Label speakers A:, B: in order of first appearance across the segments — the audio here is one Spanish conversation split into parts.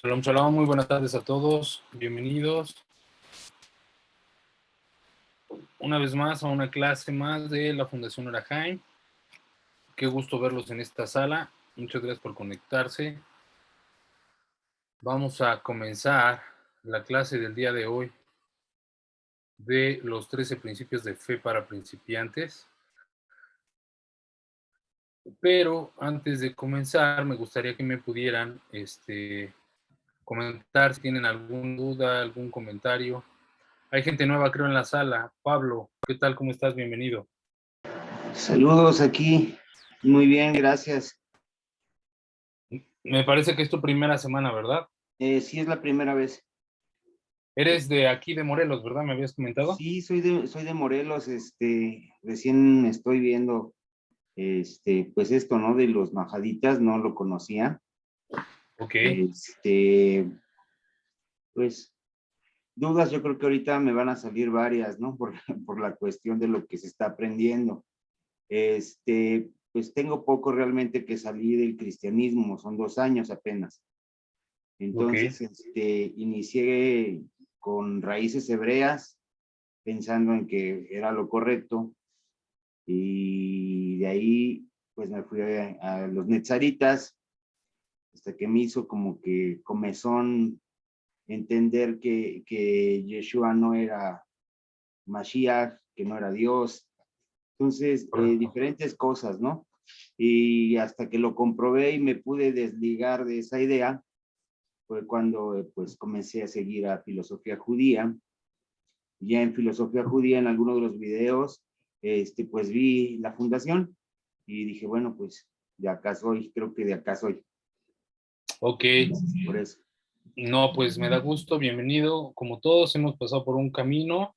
A: Shalom, shalom, muy buenas tardes a todos, bienvenidos una vez más a una clase más de la Fundación Orahaim. Qué gusto verlos en esta sala, muchas gracias por conectarse. Vamos a comenzar la clase del día de hoy de los 13 principios de fe para principiantes. Pero antes de comenzar, me gustaría que me pudieran comentar si tienen alguna duda, algún comentario. Hay gente nueva, creo, en la sala. Pablo, ¿qué tal? ¿Cómo estás? Bienvenido.
B: Saludos aquí. Muy bien, gracias.
A: Me parece que es tu primera semana, ¿verdad?
B: Sí, es la primera vez.
A: Eres de aquí, de Morelos, ¿verdad? ¿Me habías comentado?
B: Sí, soy de Morelos. Recién estoy viendo, pues esto, ¿no? De los majaditas, no lo conocía.
A: Ok.
B: Pues dudas, yo creo que ahorita me van a salir varias, ¿no? Por la cuestión de lo que se está aprendiendo. Pues tengo poco realmente que salí del cristianismo, son 2 años apenas. Entonces,
A: Ok.
B: inicié con raíces hebreas, pensando en que era lo correcto, y de ahí, pues me fui a los netzaritas, hasta que me hizo como que comezón entender que Yeshua no era Mashiach, que no era Dios. Entonces,
A: Correcto.
B: diferentes cosas, ¿no? Y hasta que lo comprobé y me pude desligar de esa idea, fue cuando pues comencé a seguir a filosofía judía. Ya en filosofía judía, en algunos de los videos, pues vi la fundación y dije, bueno, pues de acá soy, creo que de acá soy.
A: Ok.
B: Por eso.
A: No, pues me da gusto, bienvenido. Como todos hemos pasado por un camino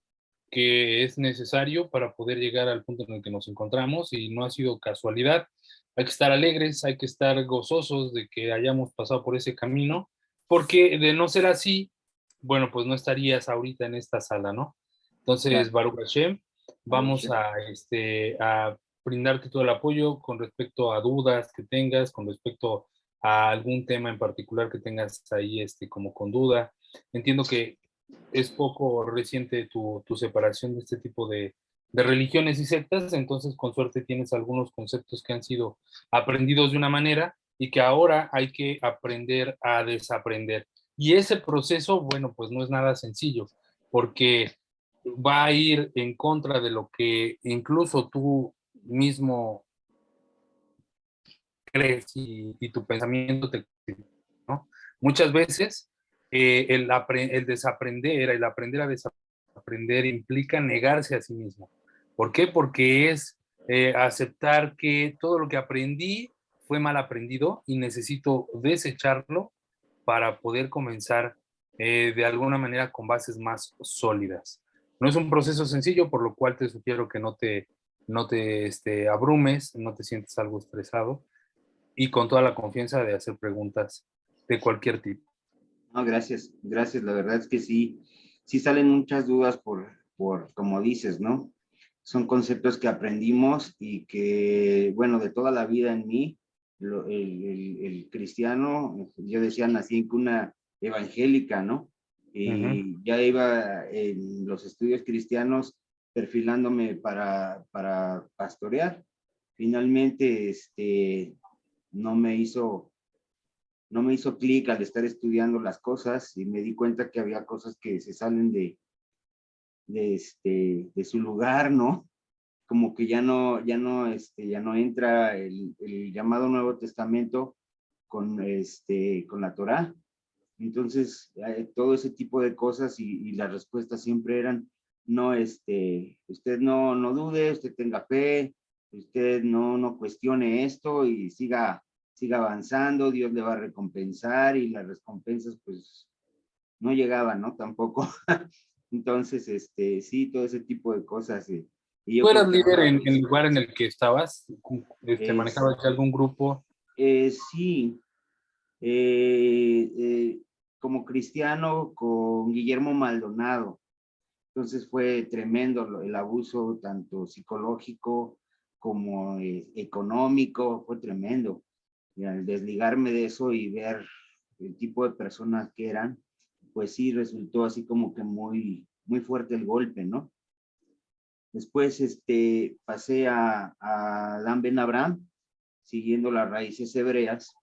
A: que es necesario para poder llegar al punto en el que nos encontramos y no ha sido casualidad. Hay que estar alegres, hay que estar gozosos de que hayamos pasado por ese camino, porque de no ser así, bueno, pues no estarías ahorita en esta sala, ¿no? Entonces,
B: Claro,
A: Baruch Hashem, vamos a brindarte todo el apoyo con respecto a dudas que tengas, con respecto a algún tema en particular que tengas ahí como con duda. Entiendo que es poco reciente tu separación de este tipo de religiones y sectas, entonces con suerte tienes algunos conceptos que han sido aprendidos de una manera y que ahora hay que aprender a desaprender. Y ese proceso, bueno, pues no es nada sencillo, porque va a ir en contra de lo que incluso tú mismo crees y tu pensamiento te, ¿no? Muchas veces el desaprender, el aprender a desaprender implica negarse a sí mismo. ¿Por qué? Porque es aceptar que todo lo que aprendí fue mal aprendido y necesito desecharlo para poder comenzar de alguna manera con bases más sólidas. No es un proceso sencillo, por lo cual te sugiero que no te abrumes, no te sientes algo estresado y con toda la confianza de hacer preguntas de cualquier tipo.
B: no, gracias, gracias. La verdad es que sí salen muchas dudas como dices, ¿no? Son conceptos que aprendimos y que, bueno, de toda la vida en mí, el cristiano, yo decía, nací en cuna evangélica, ¿no?
A: Ujú.
B: Y ya iba en los estudios cristianos perfilándome para pastorear. Finalmente, no me hizo no me hizo clic al estar estudiando las cosas y me di cuenta que había cosas que se salen de su lugar, ¿no? Como que ya no entra el llamado Nuevo Testamento con la Torá. Entonces, todo ese tipo de cosas y las respuestas siempre eran, no, usted no dude, usted tenga fe, usted no cuestione esto y siga avanzando, Dios le va a recompensar y las recompensas pues no llegaban, ¿no? Tampoco. Entonces, sí, todo ese tipo de cosas. Y yo
A: ¿Tú
B: creo
A: eras
B: que
A: líder
B: ahora,
A: en
B: pues,
A: el lugar en el que estabas?
B: es,
A: ¿Manejabas algún grupo?
B: sí, eh, eh, como cristiano con Guillermo Maldonado. Entonces fue tremendo el abuso, tanto psicológico como económico, fue tremendo. Y al desligarme de eso y ver el tipo de personas que eran, pues sí resultó así como que muy, muy fuerte el golpe, ¿no? Después pasé a Dan Ben Abraham, siguiendo las raíces hebreas,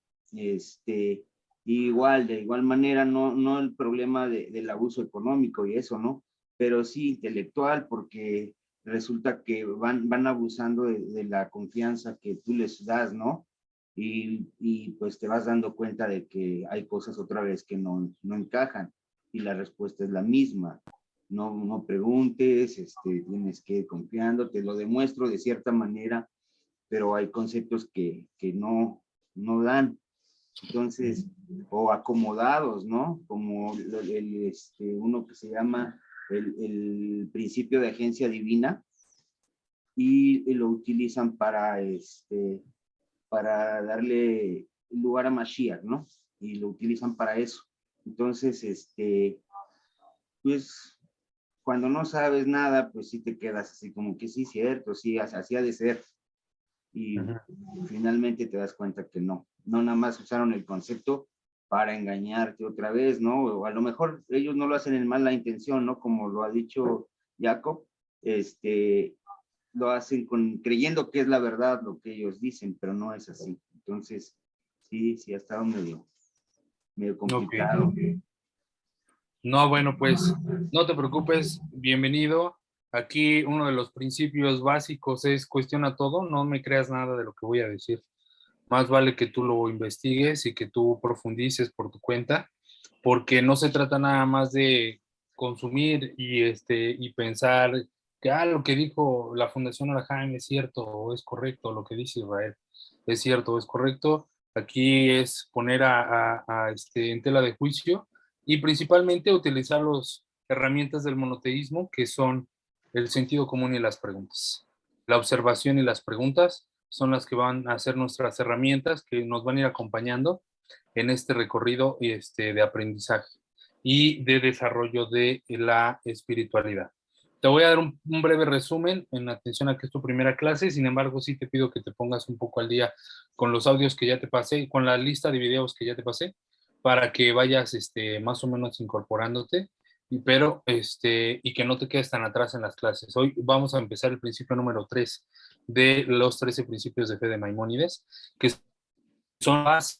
B: igual, de igual manera, no el problema del abuso económico y eso, ¿no? Pero sí intelectual, porque resulta que van abusando de la confianza que tú les das, ¿no? Y pues te vas dando cuenta de que hay cosas otra vez que no encajan y la respuesta es la misma. No preguntes, tienes que ir confiando, te lo demuestro de cierta manera, pero hay conceptos que no dan. Entonces, o acomodados, ¿no? Como uno que se llama el principio de agencia divina, y lo utilizan para darle lugar a Mashiach, ¿no? Y lo utilizan para eso. Entonces, pues cuando no sabes nada, pues sí te quedas así como que sí, cierto, sí, así ha de ser. Y finalmente te das cuenta que no nada más usaron el concepto para engañarte otra vez, ¿no? O a lo mejor ellos no lo hacen en mala intención, ¿no? Como lo ha dicho Jacob, lo hacen creyendo que es la verdad lo que ellos dicen, pero no es así. Entonces, sí, ha estado medio complicado.
A: Okay. No, bueno, pues no te preocupes, bienvenido. Aquí uno de los principios básicos es cuestiona todo, no me creas nada de lo que voy a decir. Más vale que tú lo investigues y que tú profundices por tu cuenta, porque no se trata nada más de consumir y pensar que lo que dijo la Fundación Orahaim es cierto o es correcto, lo que dice Israel es cierto o es correcto. Aquí es poner en tela de juicio y principalmente utilizar las herramientas del monoteísmo, que son el sentido común y las preguntas. La observación y las preguntas son las que van a ser nuestras herramientas que nos van a ir acompañando en este recorrido de aprendizaje y de desarrollo de la espiritualidad. Te voy a dar un breve resumen en atención a que es tu primera clase, sin embargo sí te pido que te pongas un poco al día con los audios que ya te pasé, con la lista de videos que ya te pasé, para que vayas más o menos incorporándote, y que no te quedes tan atrás en las clases. Hoy vamos a empezar el principio número 3 de los 13 principios de fe de Maimónides, que son base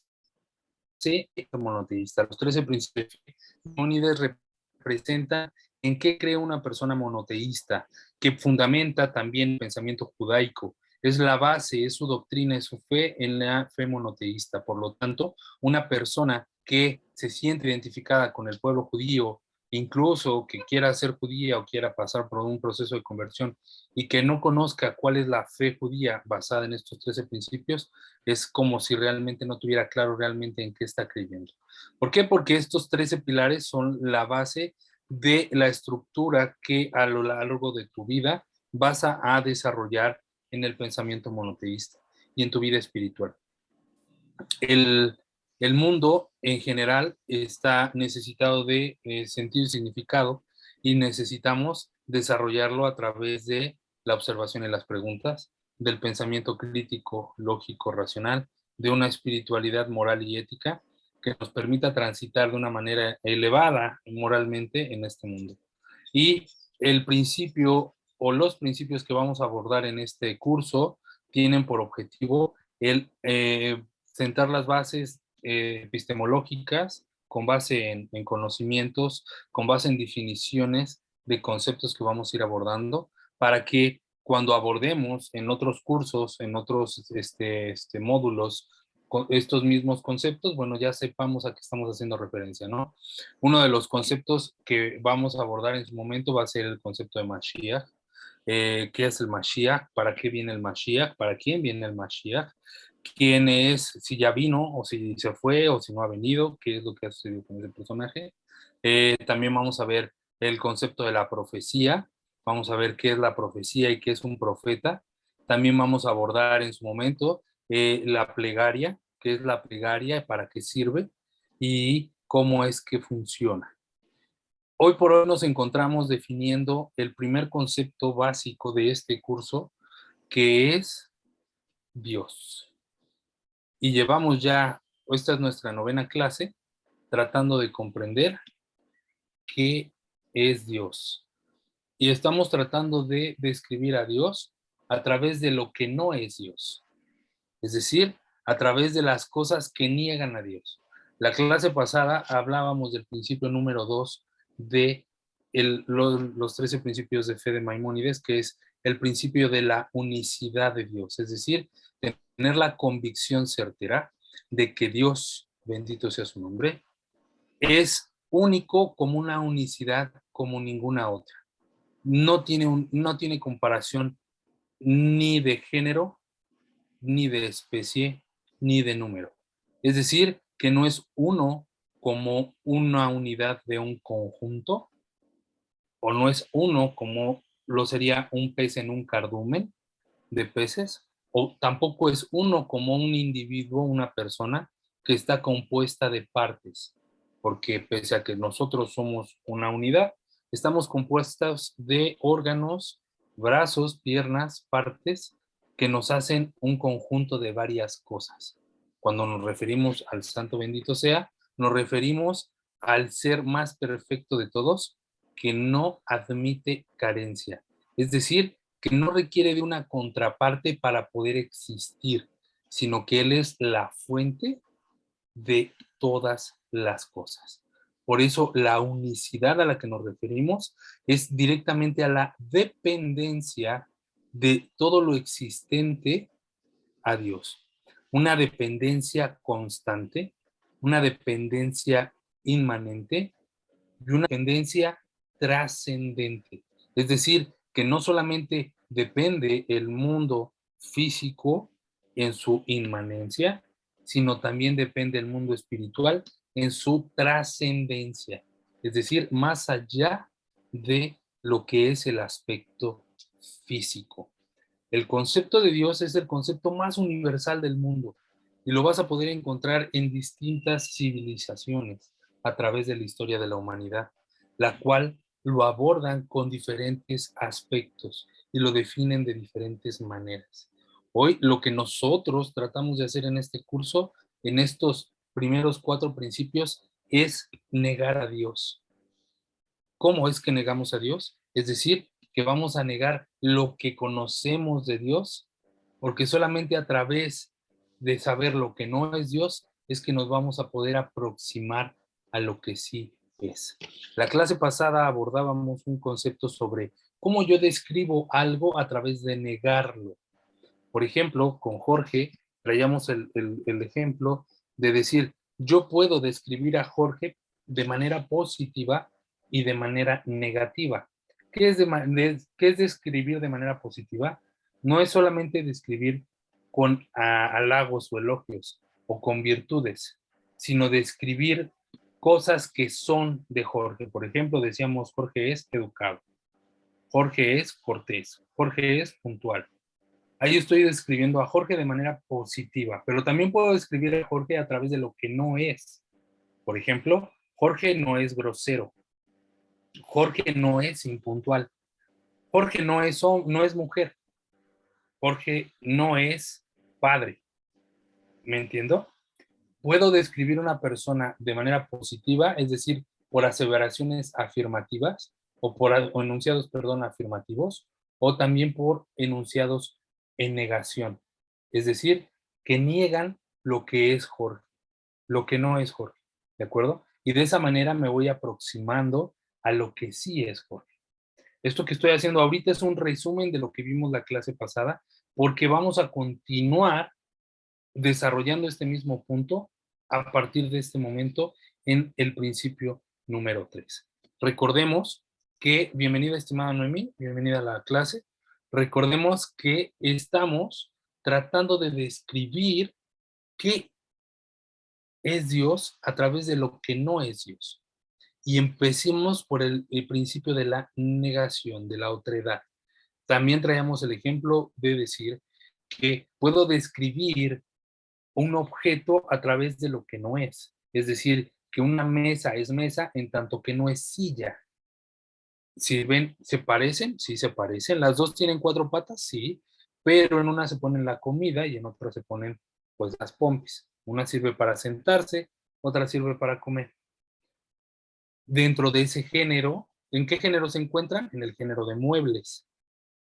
A: monoteísta. Los 13 principios de Maimónides representan en qué cree una persona monoteísta, que fundamenta también el pensamiento judaico. Es la base, es su doctrina, es su fe en la fe monoteísta. Por lo tanto, una persona que se siente identificada con el pueblo judío, incluso que quiera ser judía o quiera pasar por un proceso de conversión y que no conozca cuál es la fe judía basada en estos 13 principios, es como si realmente no tuviera claro realmente en qué está creyendo. ¿Por qué? Porque estos 13 pilares son la base de la estructura que a lo largo de tu vida vas a desarrollar en el pensamiento monoteísta y en tu vida espiritual. El mundo en general está necesitado de sentido y significado, y necesitamos desarrollarlo a través de la observación y las preguntas, del pensamiento crítico, lógico, racional, de una espiritualidad moral y ética que nos permita transitar de una manera elevada moralmente en este mundo. Y el principio o los principios que vamos a abordar en este curso tienen por objetivo el sentar las bases epistemológicas con base en conocimientos, con base en definiciones de conceptos que vamos a ir abordando, para que cuando abordemos en otros cursos, en otros módulos, estos mismos conceptos, bueno, ya sepamos a qué estamos haciendo referencia, ¿no? Uno de los conceptos que vamos a abordar en su momento va a ser el concepto de Mashiach. ¿Qué es el Mashiach? ¿Para qué viene el Mashiach? ¿Para quién viene el Mashiach? ¿Quién es? Si ya vino o si se fue o si no ha venido, qué es lo que ha sucedido con ese personaje. También vamos a ver el concepto de la profecía. Vamos a ver qué es la profecía y qué es un profeta. También vamos a abordar en su momento la plegaria, qué es la plegaria, para qué sirve y cómo es que funciona. Hoy por hoy nos encontramos definiendo el primer concepto básico de este curso, que es Dios. Y llevamos ya, esta es nuestra 9ª clase, tratando de comprender qué es Dios. Y estamos tratando de describir a Dios a través de lo que no es Dios. Es decir, a través de las cosas que niegan a Dios. La clase pasada hablábamos del principio número 2 de los 13 principios de fe de Maimónides, que es el principio de la unicidad de Dios. Es decir, tener la convicción certera de que Dios, bendito sea su nombre, es único como una unicidad como ninguna otra. No tiene comparación ni de género, ni de especie, ni de número. Es decir, que no es uno como una unidad de un conjunto, o no es uno como lo sería un pez en un cardumen de peces, o tampoco es uno como un individuo, una persona que está compuesta de partes, porque pese a que nosotros somos una unidad, estamos compuestos de órganos, brazos, piernas, partes que nos hacen un conjunto de varias cosas. Cuando nos referimos al Santo bendito sea, nos referimos al ser más perfecto de todos, que no admite carencia. Es decir, que no requiere de una contraparte para poder existir, sino que Él es la fuente de todas las cosas. Por eso la unicidad a la que nos referimos es directamente a la dependencia de todo lo existente a Dios. Una dependencia constante, una dependencia inmanente y una dependencia trascendente. Es decir, que no solamente depende el mundo físico en su inmanencia, sino también depende el mundo espiritual en su trascendencia. Es decir, más allá de lo que es el aspecto físico. El concepto de Dios es el concepto más universal del mundo y lo vas a poder encontrar en distintas civilizaciones a través de la historia de la humanidad, la cual lo abordan con diferentes aspectos y lo definen de diferentes maneras. Hoy lo que nosotros tratamos de hacer en este curso, en estos primeros 4 principios, es negar a Dios. ¿Cómo es que negamos a Dios? Es decir, que vamos a negar lo que conocemos de Dios, porque solamente a través de saber lo que no es Dios es que nos vamos a poder aproximar a lo que sí es. La clase pasada abordábamos un concepto sobre cómo yo describo algo a través de negarlo. Por ejemplo, con Jorge traíamos el ejemplo de decir, yo puedo describir a Jorge de manera positiva y de manera negativa. ¿Qué es describir de manera positiva? No es solamente describir con halagos o elogios o con virtudes, sino describir cosas que son de Jorge. Por ejemplo, decíamos, Jorge es educado, Jorge es cortés, Jorge es puntual. Ahí estoy describiendo a Jorge de manera positiva, pero también puedo describir a Jorge a través de lo que no es. Por ejemplo, Jorge no es grosero, Jorge no es impuntual, Jorge no es mujer, Jorge no es padre. ¿Me entiendo? Puedo describir a una persona de manera positiva, es decir, por aseveraciones afirmativas o enunciados, perdón, afirmativos, o también por enunciados en negación, es decir, que niegan lo que es Jorge, lo que no es Jorge, ¿de acuerdo? Y de esa manera me voy aproximando a lo que sí es Jorge. Esto que estoy haciendo ahorita es un resumen de lo que vimos la clase pasada, porque vamos a continuar desarrollando este mismo punto a partir de este momento en el principio número 3. Recordemos que, bienvenida estimada Noemí, bienvenida a la clase. Recordemos que estamos tratando de describir qué es Dios a través de lo que no es Dios. Y empecemos por el principio de la negación, de la otredad. También traíamos el ejemplo de decir que puedo describir un objeto a través de lo que no es. Es decir, que una mesa es mesa en tanto que no es silla. Si ven, ¿se parecen? Sí, se parecen. Las dos tienen 4 patas, sí, pero en una se ponen la comida y en otra se ponen pues las pompis. Una sirve para sentarse, otra sirve para comer. Dentro de ese género, ¿en qué género se encuentran? En el género de muebles,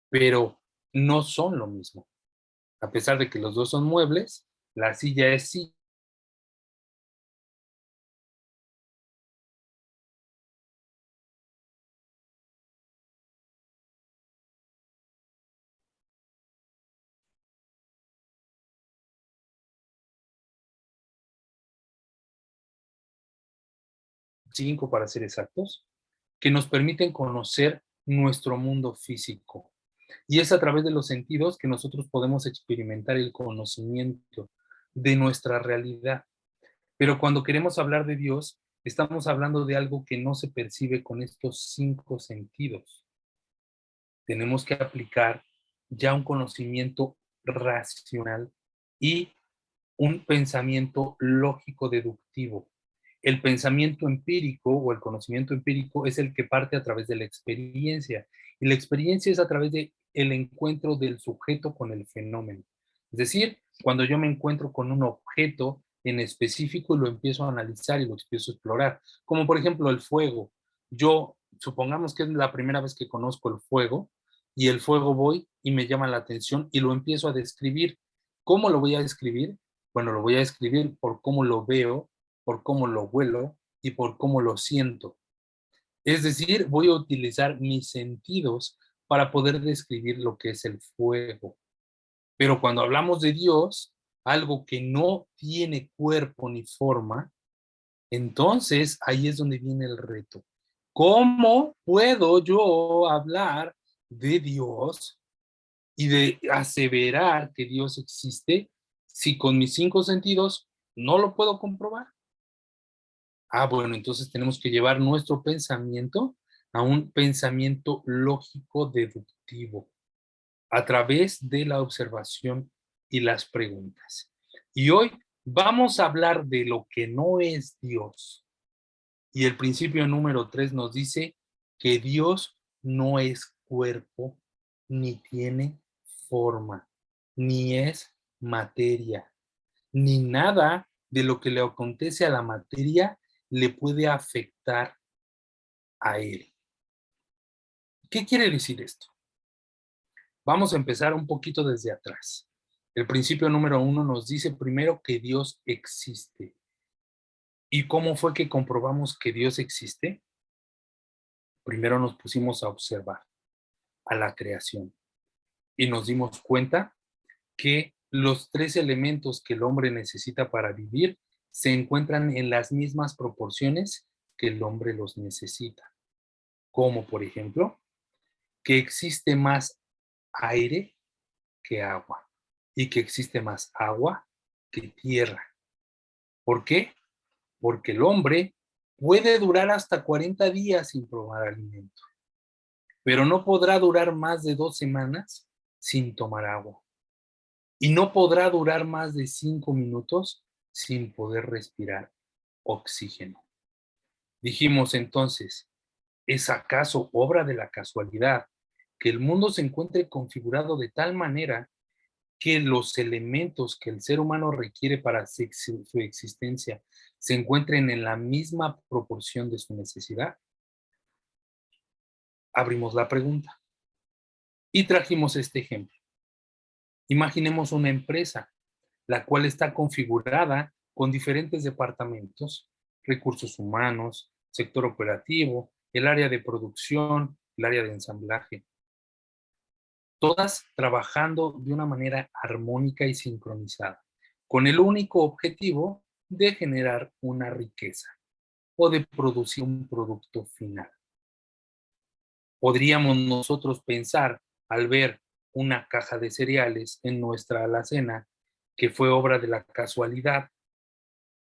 A: pero no son lo mismo. A pesar de que los dos son muebles, la silla es sí. 5 para ser exactos, que nos permiten conocer nuestro mundo físico. Y es a través de los sentidos que nosotros podemos experimentar el conocimiento de nuestra realidad. Pero cuando queremos hablar de Dios, estamos hablando de algo que no se percibe con estos 5 sentidos. Tenemos que aplicar ya un conocimiento racional y un pensamiento lógico deductivo. El pensamiento empírico o el conocimiento empírico es el que parte a través de la experiencia. Y la experiencia es a través de el encuentro del sujeto con el fenómeno. Es decir, cuando yo me encuentro con un objeto en específico y lo empiezo a analizar y lo empiezo a explorar, como por ejemplo el fuego. Yo, supongamos que es la primera vez que conozco el fuego y el fuego voy y me llama la atención y lo empiezo a describir. ¿Cómo lo voy a describir? Bueno, lo voy a describir por cómo lo veo, por cómo lo huelo y por cómo lo siento. Es decir, voy a utilizar mis sentidos para poder describir lo que es el fuego. Pero cuando hablamos de Dios, algo que no tiene cuerpo ni forma, entonces ahí es donde viene el reto. ¿Cómo puedo yo hablar de Dios y de aseverar que Dios existe si con mis 5 sentidos no lo puedo comprobar? Bueno, entonces tenemos que llevar nuestro pensamiento a un pensamiento lógico deductivo a través de la observación y las preguntas. Y hoy vamos a hablar de lo que no es Dios. Y el principio número 3 nos dice que Dios no es cuerpo, ni tiene forma, ni es materia, ni nada de lo que le acontece a la materia le puede afectar a él. ¿Qué quiere decir esto? Vamos a empezar un poquito desde atrás. El principio número 1 nos dice primero que Dios existe. ¿Y cómo fue que comprobamos que Dios existe? Primero nos pusimos a observar a la creación y nos dimos cuenta que los 3 elementos que el hombre necesita para vivir se encuentran en las mismas proporciones que el hombre los necesita. Como por ejemplo, que existe más aire que agua y que existe más agua que tierra. ¿Por qué? Porque el hombre puede durar hasta 40 días sin probar alimento, pero no podrá durar más de 2 semanas sin tomar agua. Y no podrá durar más de 5 minutos sin poder respirar oxígeno. Dijimos entonces, ¿es acaso obra de la casualidad que el mundo se encuentre configurado de tal manera que los elementos que el ser humano requiere para su existencia se encuentren en la misma proporción de su necesidad? Abrimos la pregunta y trajimos este ejemplo. Imaginemos una empresa, la cual está configurada con diferentes departamentos, recursos humanos, sector operativo, el área de producción, el área de ensamblaje, todas trabajando de una manera armónica y sincronizada, con el único objetivo de generar una riqueza o de producir un producto final. Podríamos nosotros pensar, al ver una caja de cereales en nuestra alacena, que fue obra de la casualidad,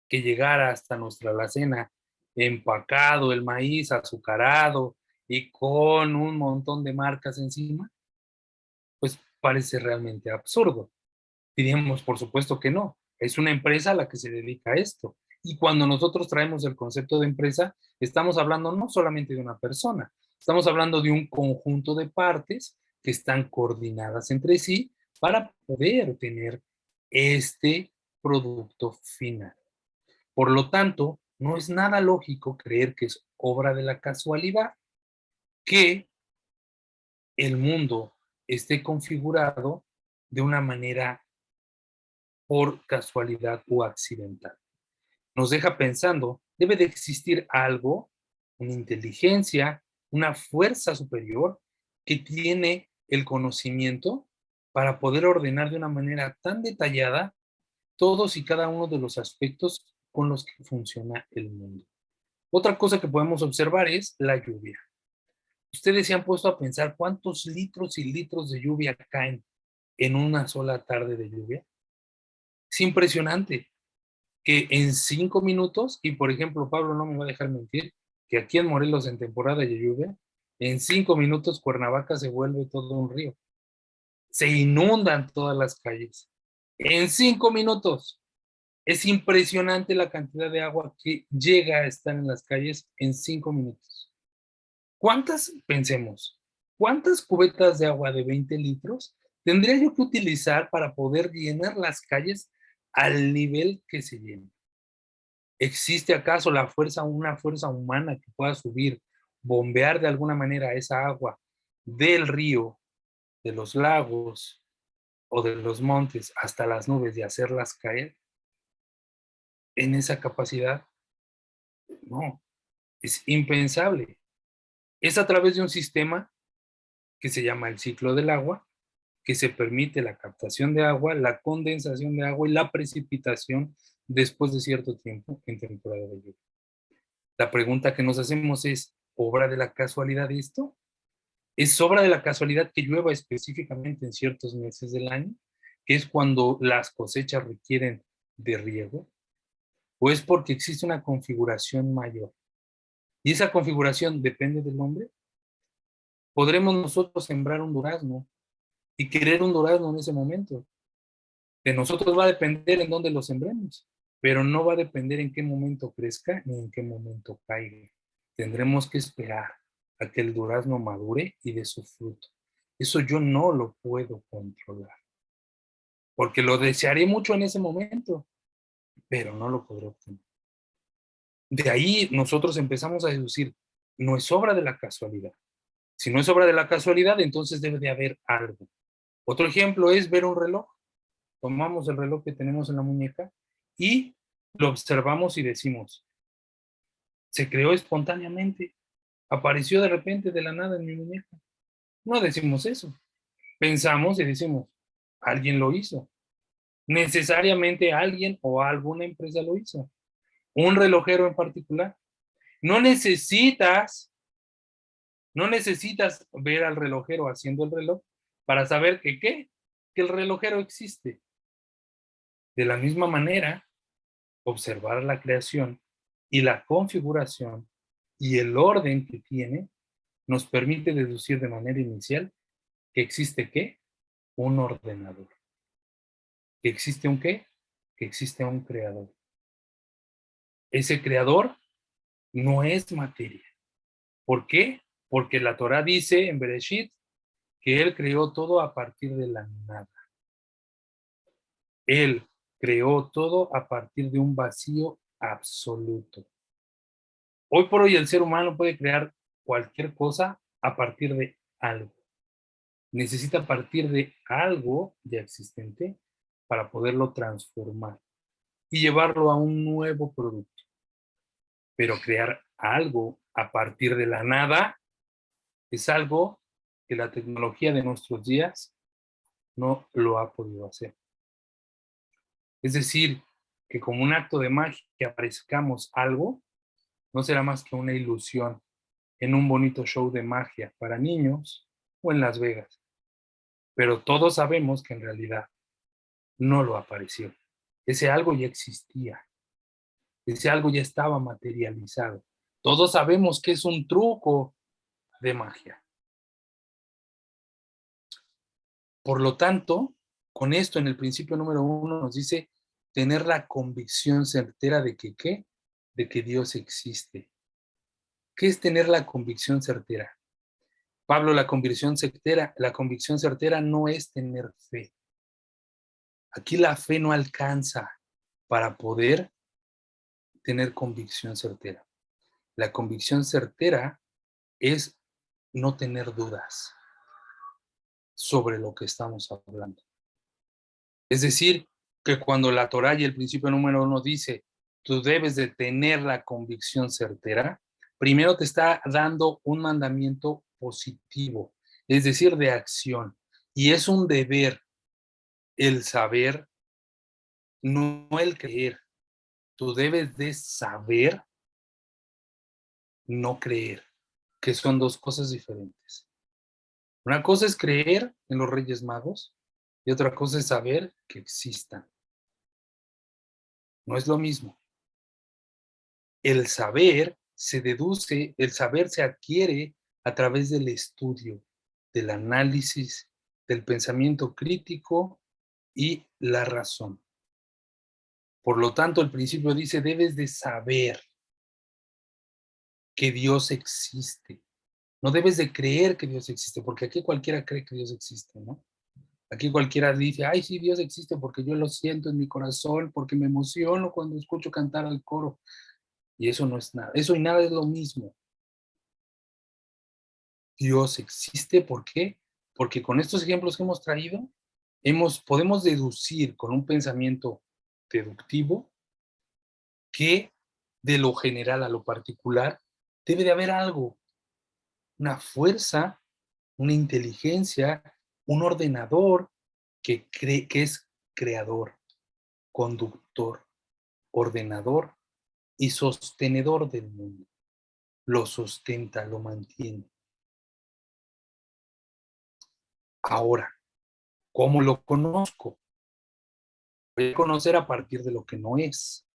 A: que llegara hasta nuestra alacena empacado el maíz, azucarado y con un montón de marcas encima, pues parece realmente absurdo. Diríamos, por supuesto que no, es una empresa a la que se dedica a esto. Y cuando nosotros traemos el concepto de empresa, estamos hablando no solamente de una persona, estamos hablando de un conjunto de partes que están coordinadas entre sí para poder tener este producto final. Por lo tanto, No es nada lógico creer que es obra de la casualidad que el mundo esté configurado de una manera por casualidad o accidental. Nos deja pensando, debe de existir algo, una inteligencia, una fuerza superior que tiene el conocimiento para poder ordenar de una manera tan detallada todos y cada uno de los aspectos con los que funciona el mundo. Otra cosa que podemos observar es la lluvia. Ustedes se han puesto a pensar cuántos litros y litros de lluvia caen en una sola tarde de lluvia. Es impresionante que en 5 minutos, y por ejemplo, Pablo no me va a dejar mentir, que aquí en Morelos en temporada de lluvia, en 5 minutos Cuernavaca se vuelve todo un río. Se inundan todas las calles. En 5 minutos. Es impresionante la cantidad de agua que llega a estar en las calles en 5 minutos. Pensemos, cuántas cubetas de agua de 20 litros tendría yo que utilizar para poder llenar las calles al nivel que se llena? ¿Existe acaso una fuerza humana que pueda subir, bombear de alguna manera esa agua del río, de los lagos o de los montes hasta las nubes y hacerlas caer en esa capacidad? No, es impensable. Es a través de un sistema que se llama el ciclo del agua, que se permite la captación de agua, la condensación de agua y la precipitación después de cierto tiempo en temporada de lluvia. La pregunta que nos hacemos es, ¿obra de la casualidad esto? ¿Es obra de la casualidad que llueva específicamente en ciertos meses del año, que es cuando las cosechas requieren de riego? ¿O es porque existe una configuración mayor? Y esa configuración depende del hombre. Podremos nosotros sembrar un durazno y querer un durazno en ese momento. De nosotros va a depender en dónde lo sembremos, pero no va a depender en qué momento crezca ni en qué momento caiga. Tendremos que esperar a que el durazno madure y dé su fruto. Eso yo no lo puedo controlar, porque lo desearé mucho en ese momento, pero no lo podré obtener. De ahí nosotros empezamos a deducir, no es obra de la casualidad. Si no es obra de la casualidad, entonces debe de haber algo. Otro ejemplo es ver un reloj. Tomamos el reloj que tenemos en la muñeca y lo observamos y decimos, se creó espontáneamente, apareció de repente de la nada en mi muñeca. No decimos eso. Pensamos y decimos, alguien lo hizo. Necesariamente alguien o alguna empresa lo hizo. Un relojero en particular. No necesitas, no necesitas ver al relojero haciendo el reloj para saber que qué, que el relojero existe. De la misma manera, observar la creación y la configuración y el orden que tiene nos permite deducir de manera inicial que existe ¿qué? Un ordenador. ¿Que existe un qué? Que existe un creador. Ese creador no es materia. ¿Por qué? Porque la Torah dice en Bereshit que él creó todo a partir de la nada. Él creó todo a partir de un vacío absoluto. Hoy por hoy el ser humano puede crear cualquier cosa a partir de algo. Necesita partir de algo ya existente para poderlo transformar y llevarlo a un nuevo producto. Pero crear algo a partir de la nada es algo que la tecnología de nuestros días no lo ha podido hacer. Es decir, que como un acto de magia que aparezcamos algo, no será más que una ilusión en un bonito show de magia para niños o en Las Vegas. Pero todos sabemos que en realidad no lo apareció. Ese algo ya existía. Ese algo ya estaba materializado. Todos sabemos que es un truco de magia. Por lo tanto, con esto en el principio número 1 nos dice tener la convicción certera de que ¿qué? De que Dios existe. ¿Qué es tener la convicción certera? Pablo, la convicción certera no es tener fe. Aquí la fe no alcanza para poder tener convicción certera. La convicción certera es no tener dudas sobre lo que estamos hablando. Es decir, que cuando la Torá y el principio número 1 dice, tú debes de tener la convicción certera, primero te está dando un mandamiento positivo, es decir, de acción. Y es un deber el saber, no el creer. Tú debes de saber, no creer, que son dos cosas diferentes. Una cosa es creer en los Reyes Magos y otra cosa es saber que existan. No es lo mismo. El saber se deduce, el saber se adquiere a través del estudio, del análisis, del pensamiento crítico y la razón. Por lo tanto, el principio dice, debes de saber que Dios existe. No debes de creer que Dios existe, porque aquí cualquiera cree que Dios existe, ¿no? Aquí cualquiera dice, ay, sí, Dios existe porque yo lo siento en mi corazón, porque me emociono cuando escucho cantar al coro. Y eso no es nada. Eso y nada es lo mismo. Dios existe, ¿por qué? Porque con estos ejemplos que hemos traído, podemos deducir con un pensamiento deductivo que de lo general a lo particular debe de haber algo, una fuerza, una inteligencia, un ordenador que es creador, conductor, ordenador y sostenedor del mundo. Lo sustenta, lo mantiene. Ahora, ¿cómo lo conozco? Voy a conocer a partir de lo que no es.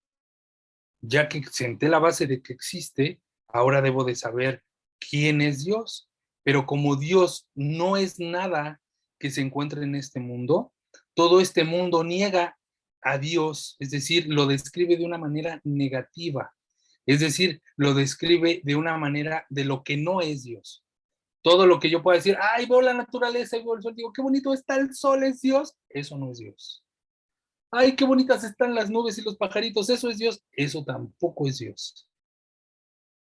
A: Ya que senté la base de que existe, ahora debo de saber quién es Dios. Pero como Dios no es nada que se encuentre en este mundo, todo este mundo niega a Dios, es decir, lo describe de una manera negativa, es decir, lo describe de una manera de lo que no es Dios. Todo lo que yo pueda decir, ay, veo la naturaleza y veo el sol, digo, qué bonito está el sol, es Dios, eso no es Dios. Ay, qué bonitas están las nubes y los pajaritos, eso es Dios, eso tampoco es Dios.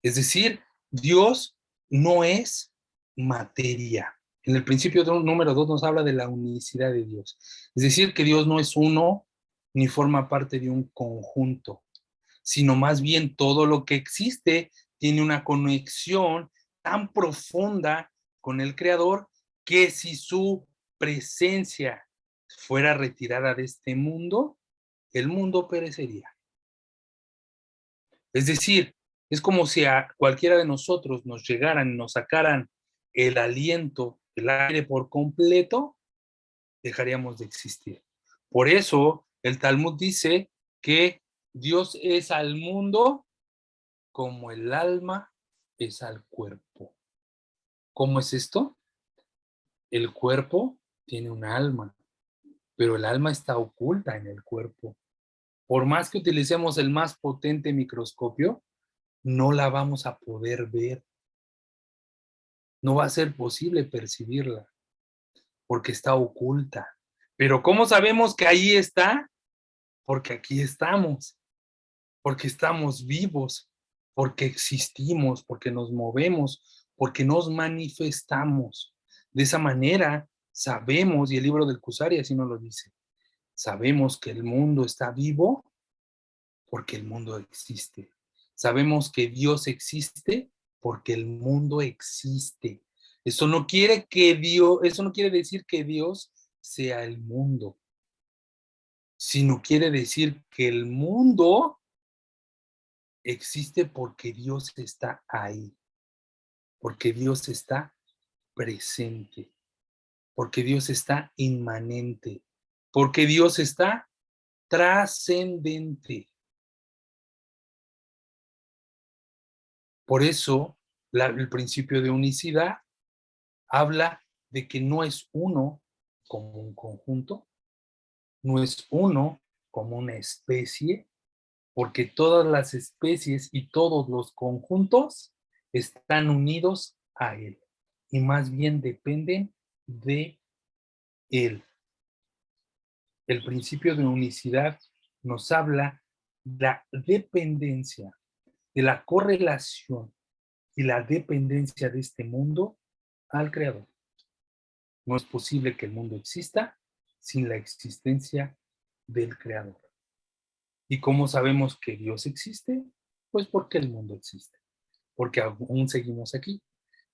A: Es decir, Dios no es materia. En el principio número 2 nos habla de la unicidad de Dios. Es decir, que Dios no es uno ni forma parte de un conjunto, sino más bien todo lo que existe tiene una conexión tan profunda con el Creador que si su presencia fuera retirada de este mundo, el mundo perecería. Es decir, es como si a cualquiera de nosotros nos llegaran y nos sacaran el aliento, el aire por completo, dejaríamos de existir. Por eso el Talmud dice que Dios es al mundo como el alma es al cuerpo. ¿Cómo es esto? El cuerpo tiene un alma, pero el alma está oculta en el cuerpo. Por más que utilicemos el más potente microscopio, no la vamos a poder ver. No va a ser posible percibirla porque está oculta. Pero ¿cómo sabemos que ahí está? Porque aquí estamos, porque estamos vivos, porque existimos, porque nos movemos, porque nos manifestamos. De esa manera sabemos, y el libro del Kuzari así nos lo dice, sabemos que el mundo está vivo porque el mundo existe. Sabemos que Dios existe porque el mundo existe. Eso no quiere decir que Dios sea el mundo, sino quiere decir que el mundo existe porque Dios está ahí, porque Dios está presente, porque Dios está inmanente, porque Dios está trascendente. Por eso, el principio de unicidad habla de que no es uno como un conjunto, no es uno como una especie, porque todas las especies y todos los conjuntos están unidos a él y más bien dependen de él. El principio de unicidad nos habla la dependencia, de la correlación y la dependencia de este mundo al Creador. No es posible que el mundo exista sin la existencia del Creador. ¿Y cómo sabemos que Dios existe? Pues porque el mundo existe, porque aún seguimos aquí,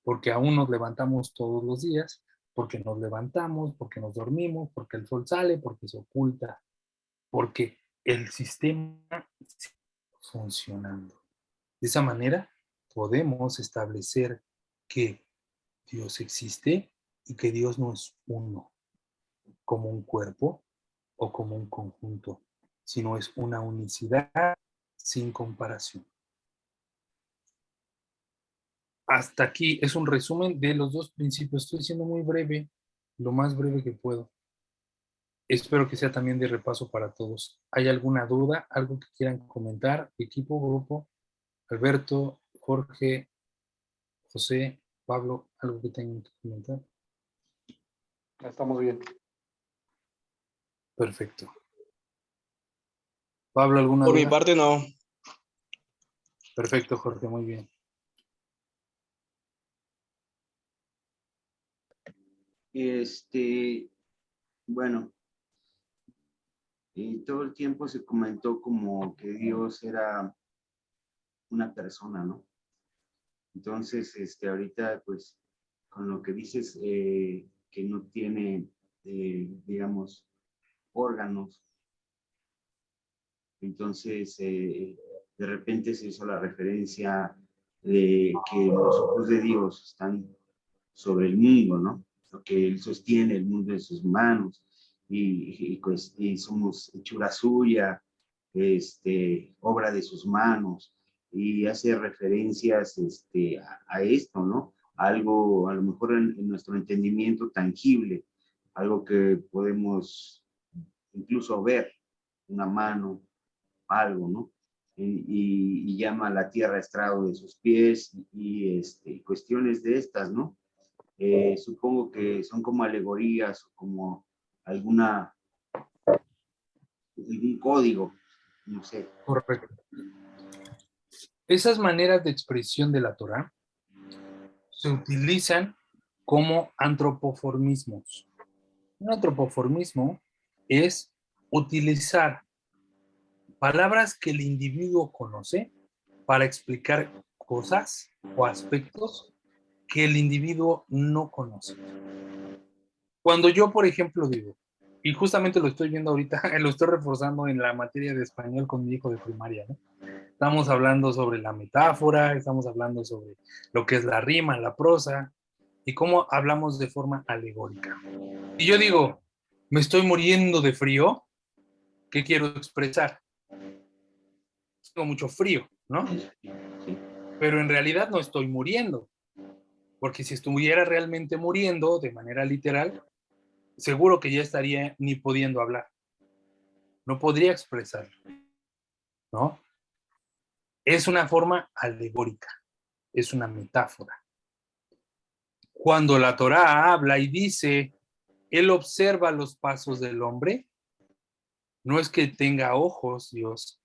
A: porque aún nos levantamos todos los días, porque nos levantamos, porque nos dormimos, porque el sol sale, porque se oculta, porque el sistema sigue funcionando. De esa manera podemos establecer que Dios existe y que Dios no es uno, como un cuerpo o como un conjunto, sino es una unicidad sin comparación. Hasta aquí es un resumen de los dos principios. Estoy siendo muy breve, lo más breve que puedo. Espero que sea también de repaso para todos. ¿Hay alguna duda? ¿Algo que quieran comentar? Equipo, grupo, Alberto, Jorge, José, Pablo, ¿algo que tengan que comentar?
C: Estamos bien.
A: Perfecto. Pablo, ¿alguna
D: Por
A: duda?
D: mi parte, no.
A: Perfecto, Jorge, muy bien.
B: Bueno, todo el tiempo se comentó como que Dios era una persona, ¿no? Entonces, ahorita, pues, con lo que dices, que no tiene, digamos, órganos, entonces, de repente se hizo la referencia de que los ojos de Dios están sobre el mundo, ¿no? Que Él sostiene el mundo en sus manos y somos hechura suya, obra de sus manos, y hace referencias a esto, ¿no? Algo, a lo mejor en nuestro entendimiento tangible, algo que podemos incluso ver, una mano, algo, ¿no? Y llama a la tierra estrado de sus pies y cuestiones de estas, ¿no? Supongo que son como alegorías o como algún código, no sé.
A: Correcto. Esas maneras de expresión de la Torá se utilizan como antropoformismos. Un antropoformismo es utilizar palabras que el individuo conoce para explicar cosas o aspectos que el individuo no conoce. Cuando yo, por ejemplo, digo, y justamente lo estoy viendo ahorita, lo estoy reforzando en la materia de español con mi hijo de primaria, ¿no? Estamos hablando sobre la metáfora, estamos hablando sobre lo que es la rima, la prosa, y cómo hablamos de forma alegórica. Y yo digo, me estoy muriendo de frío, ¿qué quiero expresar? Tengo mucho frío, ¿no? Pero en realidad no estoy muriendo, porque si estuviera realmente muriendo de manera literal, seguro que ya estaría ni pudiendo hablar. No podría expresar, ¿no? Es una forma alegórica, es una metáfora. Cuando la Torá habla y dice, Él observa los pasos del hombre, no es que tenga ojos Dios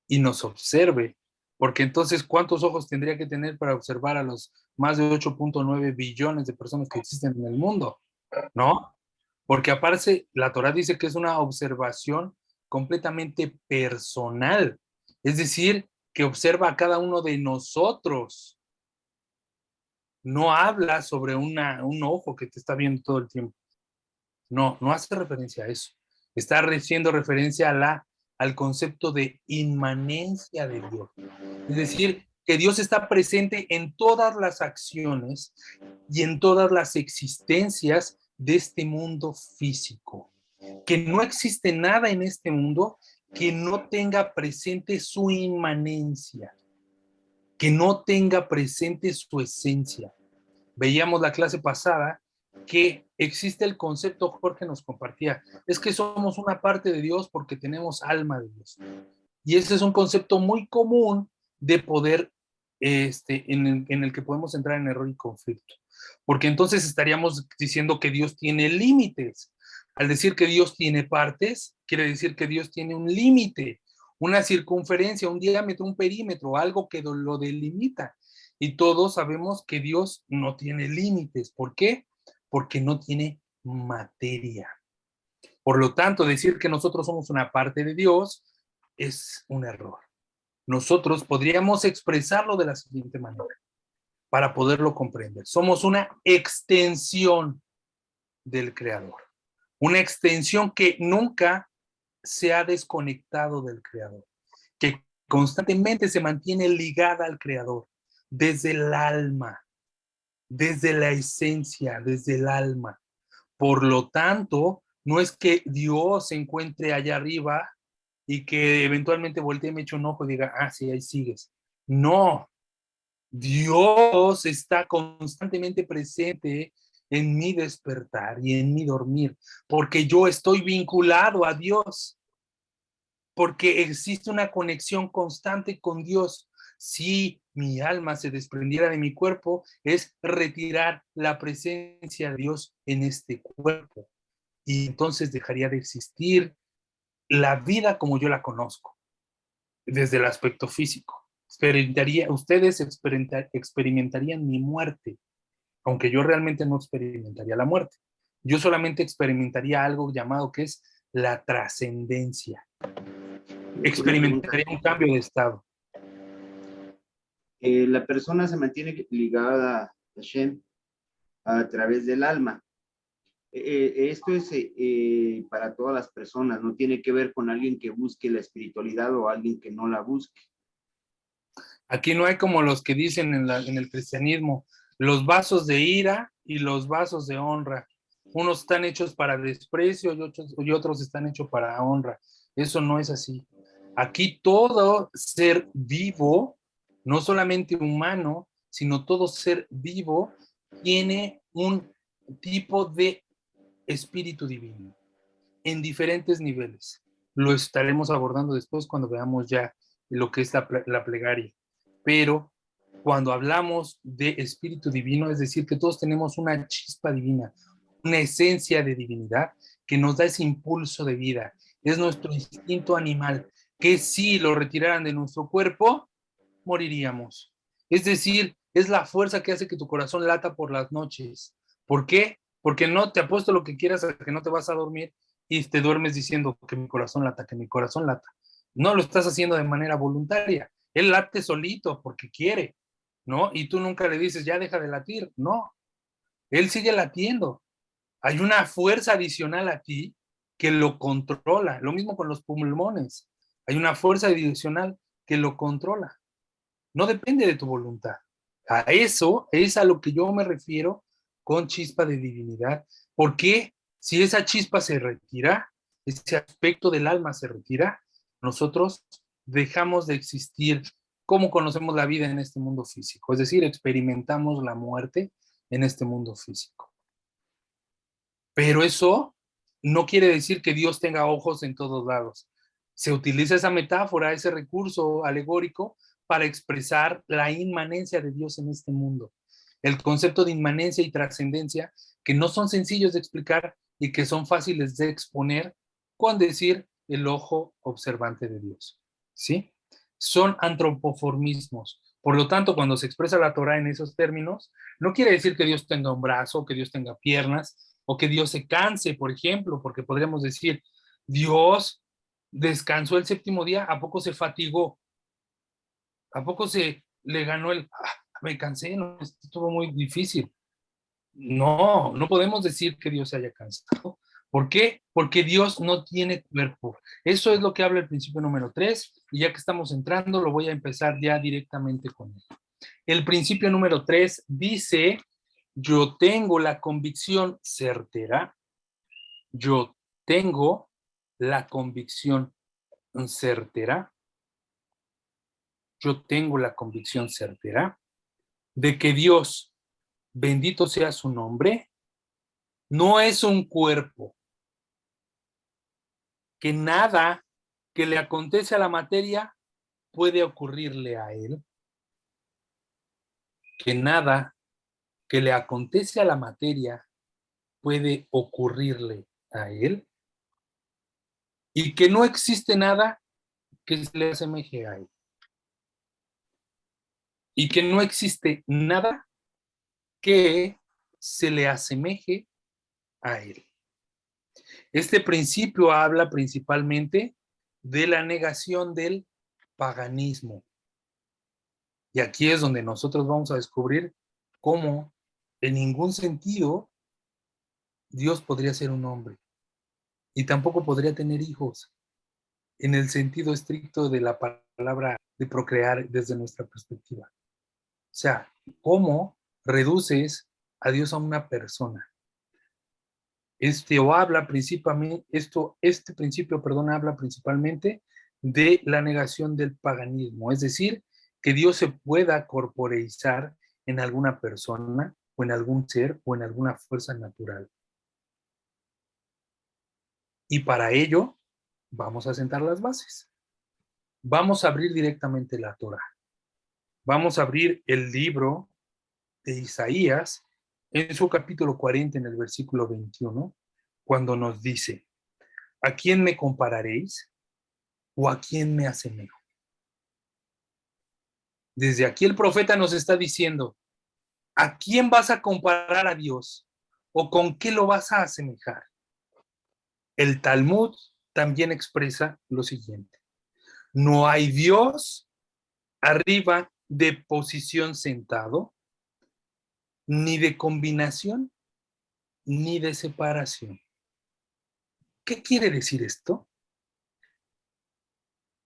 A: y nos observe, porque entonces, ¿cuántos ojos tendría que tener para observar a los más de 8.9 billones de personas que existen en el mundo? ¿No? Porque aparte, la Torá dice que es una observación completamente personal, es decir, que observa a cada uno de nosotros. No habla sobre un ojo que te está viendo todo el tiempo. No, no hace referencia a eso. Está haciendo referencia al concepto de inmanencia de Dios. Es decir, que Dios está presente en todas las acciones y en todas las existencias de este mundo físico. Que no existe nada en este mundo que no tenga presente su inmanencia, que no tenga presente su esencia. Veíamos la clase pasada que existe el concepto, Jorge nos compartía, es que somos una parte de Dios porque tenemos alma de Dios. Y ese es un concepto muy común de poder, en el que podemos entrar en error y conflicto. Porque entonces estaríamos diciendo que Dios tiene límites. Al decir que Dios tiene partes, quiere decir que Dios tiene un límite una circunferencia, un diámetro, un perímetro, algo que lo delimita. Y todos sabemos que Dios no tiene límites. ¿Por qué? Porque no tiene materia. Por lo tanto, decir que nosotros somos una parte de Dios es un error. Nosotros podríamos expresarlo de la siguiente manera para poderlo comprender. Somos una extensión del Creador. Una extensión que nunca se ha desconectado del Creador, que constantemente se mantiene ligada al Creador, desde el alma, desde la esencia, desde el alma. Por lo tanto, no es que Dios se encuentre allá arriba y que eventualmente voltee, me eche un ojo y diga, ah, sí, ahí sigues. No, Dios está constantemente presente en mi despertar y en mi dormir, porque yo estoy vinculado a Dios, porque existe una conexión constante con Dios. Si mi alma se desprendiera de mi cuerpo, es retirar la presencia de Dios en este cuerpo. Y entonces dejaría de existir la vida como yo la conozco, desde el aspecto físico. Ustedes experimentarían mi muerte, aunque yo realmente no experimentaría la muerte. Yo solamente experimentaría algo llamado que es la trascendencia.
B: Una pregunta.
A: Experimentaría un cambio de estado.
B: La persona se mantiene ligada a Hashem a través del alma. Esto es para todas las personas, no tiene que ver con alguien que busque la espiritualidad o alguien que no la busque.
A: Aquí no hay como los que dicen en el cristianismo, los vasos de ira y los vasos de honra. Unos están hechos para desprecio y otros están hechos para honra. Eso no es así. Aquí todo ser vivo, no solamente humano, sino todo ser vivo, tiene un tipo de espíritu divino en diferentes niveles. Lo estaremos abordando después cuando veamos ya lo que es la plegaria. Pero cuando hablamos de espíritu divino, es decir, que todos tenemos una chispa divina, una esencia de divinidad que nos da ese impulso de vida. Es nuestro instinto animal, que si lo retiraran de nuestro cuerpo, moriríamos. Es decir, es la fuerza que hace que tu corazón lata por las noches. ¿Por qué? Porque no te apuesto lo que quieras a que no te vas a dormir y te duermes diciendo que mi corazón lata, que mi corazón lata. No lo estás haciendo de manera voluntaria. Él late solito porque quiere, ¿no? Y tú nunca le dices, ya deja de latir. No, él sigue latiendo. Hay una fuerza adicional a ti que lo controla. Lo mismo con los pulmones. Hay una fuerza adicional que lo controla. No depende de tu voluntad. A eso es a lo que yo me refiero con chispa de divinidad. Porque si esa chispa se retira, ese aspecto del alma se retira, nosotros dejamos de existir como conocemos la vida en este mundo físico. Es decir, experimentamos la muerte en este mundo físico. Pero eso no quiere decir que Dios tenga ojos en todos lados. Se utiliza esa metáfora, ese recurso alegórico para expresar la inmanencia de Dios en este mundo. El concepto de inmanencia y trascendencia que no son sencillos de explicar y que son fáciles de exponer con decir el ojo observante de Dios. ¿Sí? Son antropoformismos. Por lo tanto, cuando se expresa la Torah en esos términos, no quiere decir que Dios tenga un brazo, que Dios tenga piernas, o que Dios se canse, por ejemplo, porque podríamos decir, Dios descansó el séptimo día, ¿a poco se fatigó? ¿A poco se le ganó me cansé, no, estuvo muy difícil? No, no podemos decir que Dios se haya cansado. ¿Por qué? Porque Dios no tiene cuerpo. Eso es lo que habla el principio número 3, y ya que estamos entrando, lo voy a empezar ya directamente con él. El principio número 3 dice, yo tengo la convicción certera, yo tengo la convicción certera, yo tengo la convicción certera de que Dios, bendito sea su nombre, no es un cuerpo, que nada que le acontece a la materia puede ocurrirle a él, que nada que le acontece a la materia puede ocurrirle a él, y que no existe nada que se le asemeje a Él. Y que no existe nada que se le asemeje a Él. Este principio habla principalmente de la negación del paganismo. Y aquí es donde nosotros vamos a descubrir cómo en ningún sentido Dios podría ser un hombre y tampoco podría tener hijos en el sentido estricto de la palabra de procrear desde nuestra perspectiva. O sea, cómo reduces a Dios a una persona. Este principio, habla principalmente de la negación del paganismo, es decir, que Dios se pueda corporeizar en alguna persona o en algún ser o en alguna fuerza natural. Y para ello vamos a sentar las bases. Vamos a abrir directamente la Torá. Vamos a abrir el libro de Isaías en su capítulo 40, en el versículo 21, cuando nos dice: ¿a quién me compararéis o a quién me asemejo? Desde aquí el profeta nos está diciendo: ¿a quién vas a comparar a Dios o con qué lo vas a asemejar? El Talmud también expresa lo siguiente: no hay Dios arriba de posición sentado, ni de combinación, ni de separación. ¿Qué quiere decir esto?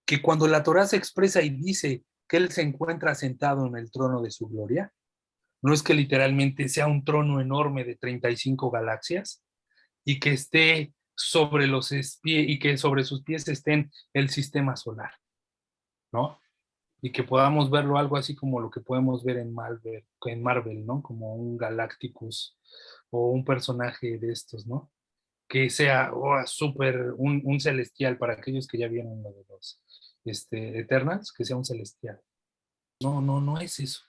A: Que cuando la Torá se expresa y dice que Él se encuentra sentado en el trono de su gloria, no es que literalmente sea un trono enorme de 35 galaxias y que esté sobre y que sobre sus pies estén el sistema solar, ¿no? Y que podamos verlo algo así como lo que podemos ver en Marvel, ¿no? Como un Galacticus o un personaje de estos, ¿no? Que sea súper un celestial para aquellos que ya vieron lo de los Eternals, que sea un celestial. No es eso.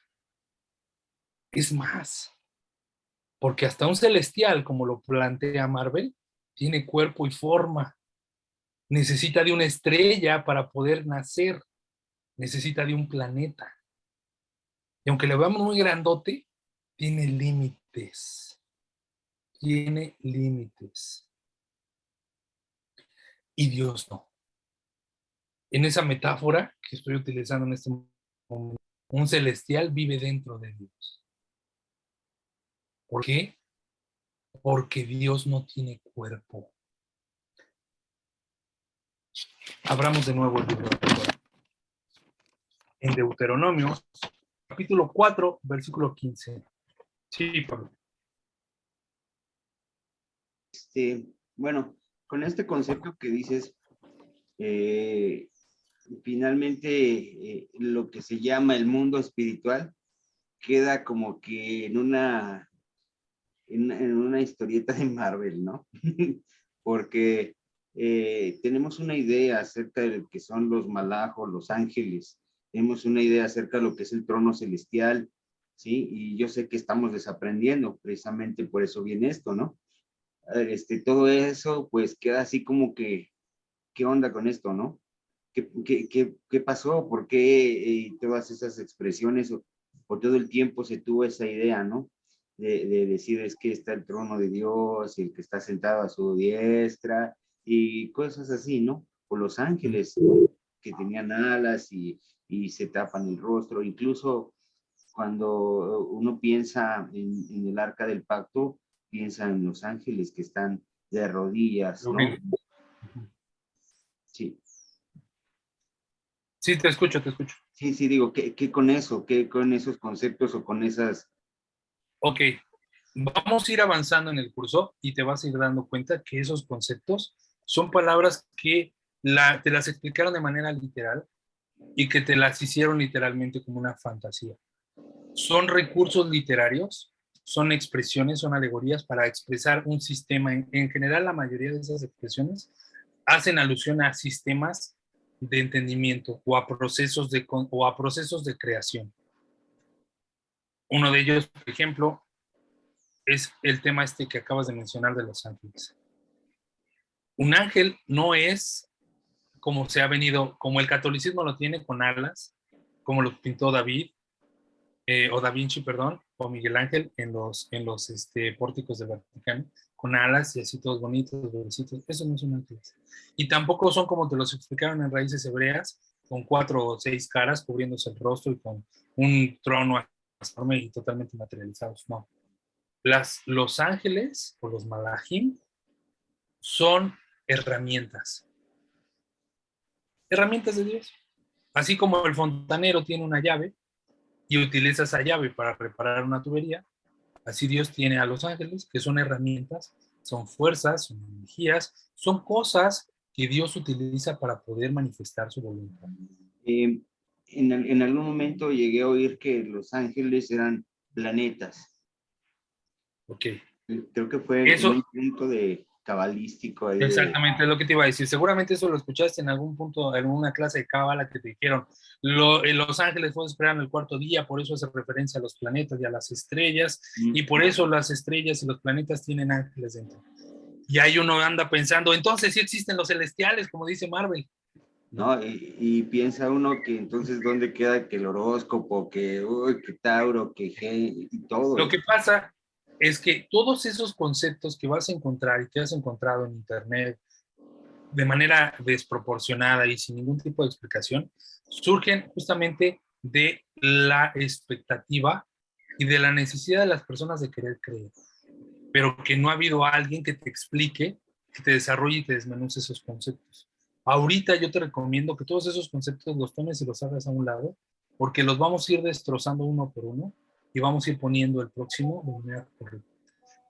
A: Es más, porque hasta un celestial, como lo plantea Marvel, tiene cuerpo y forma. Necesita de una estrella para poder nacer. Necesita de un planeta. Y aunque lo veamos muy grandote, tiene límites. Tiene límites. Y Dios no. En esa metáfora que estoy utilizando en este momento, un celestial vive dentro de Dios. ¿Por qué? Porque Dios no tiene cuerpo. Abramos de nuevo el libro de Deuteronomio. En Deuteronomio, capítulo 4, versículo 15. Sí, Pablo.
B: Bueno, con este concepto que dices, finalmente lo que se llama el mundo espiritual queda como que en una historieta de Marvel, ¿no? Porque tenemos una idea acerca de lo que son los malajos, los ángeles, tenemos una idea acerca de lo que es el trono celestial, ¿sí? Y yo sé que estamos desaprendiendo, precisamente por eso viene esto, ¿no? Todo eso pues queda así como que, ¿qué onda con esto, no? ¿Qué pasó? ¿Por qué todas esas expresiones o todo el tiempo se tuvo esa idea, ¿no? De decir es que está el trono de Dios y el que está sentado a su diestra y cosas así, ¿no? O los ángeles, ¿no? Que tenían alas y se tapan el rostro, incluso cuando uno piensa en el arca del pacto, piensa en los ángeles que están de rodillas, ¿no? Sí.
A: Sí, te escucho, te escucho.
B: Sí, digo, ¿qué con eso? ¿Qué con esos conceptos o con esas?
A: Ok, vamos a ir avanzando en el curso y te vas a ir dando cuenta que esos conceptos son palabras que te las explicaron de manera literal y que te las hicieron literalmente como una fantasía. Son recursos literarios, son expresiones, son alegorías para expresar un sistema. En general, la mayoría de esas expresiones hacen alusión a sistemas de entendimiento o a procesos de creación. Uno de ellos, por ejemplo, es el tema que acabas de mencionar de los ángeles. Un ángel no es como se ha venido, como el catolicismo lo tiene con alas, como lo pintó David, o Da Vinci, perdón, o Miguel Ángel en los pórticos del Vaticano, con alas y así todos bonitos, bebecitos. Eso no son ángeles. Y tampoco son como te los explicaron en Raíces Hebreas, con 4 o 6 caras cubriéndose el rostro y con un trono enorme y totalmente materializados. No. Los ángeles o los malajim son herramientas. Herramientas de Dios. Así como el fontanero tiene una llave y utiliza esa llave para reparar una tubería, así Dios tiene a los ángeles, que son herramientas, son fuerzas, son energías, son cosas que Dios utiliza para poder manifestar su voluntad.
B: En algún momento llegué a oír que los ángeles eran planetas.
A: Ok.
B: Creo que fue
A: Eso,
B: un punto de cabalístico. Ahí
A: exactamente, es lo que te iba a decir. Seguramente eso lo escuchaste en algún punto, en una clase de cábala que te dijeron. Los ángeles pueden esperar en el cuarto día, por eso hace referencia a los planetas y a las estrellas, y por eso las estrellas y los planetas tienen ángeles dentro. Y ahí uno anda pensando, entonces sí existen los celestiales, como dice Marvel.
B: ¿no? Y piensa uno que entonces dónde queda que el horóscopo, que Tauro, que G y todo.
A: Lo que pasa es que todos esos conceptos que vas a encontrar y que has encontrado en internet de manera desproporcionada y sin ningún tipo de explicación, surgen justamente de la expectativa y de la necesidad de las personas de querer creer, pero que no ha habido alguien que te explique, que te desarrolle y te desmenuce esos conceptos. Ahorita yo te recomiendo que todos esos conceptos los tomes y los hagas a un lado, porque los vamos a ir destrozando uno por uno y vamos a ir poniendo el próximo de manera correcta.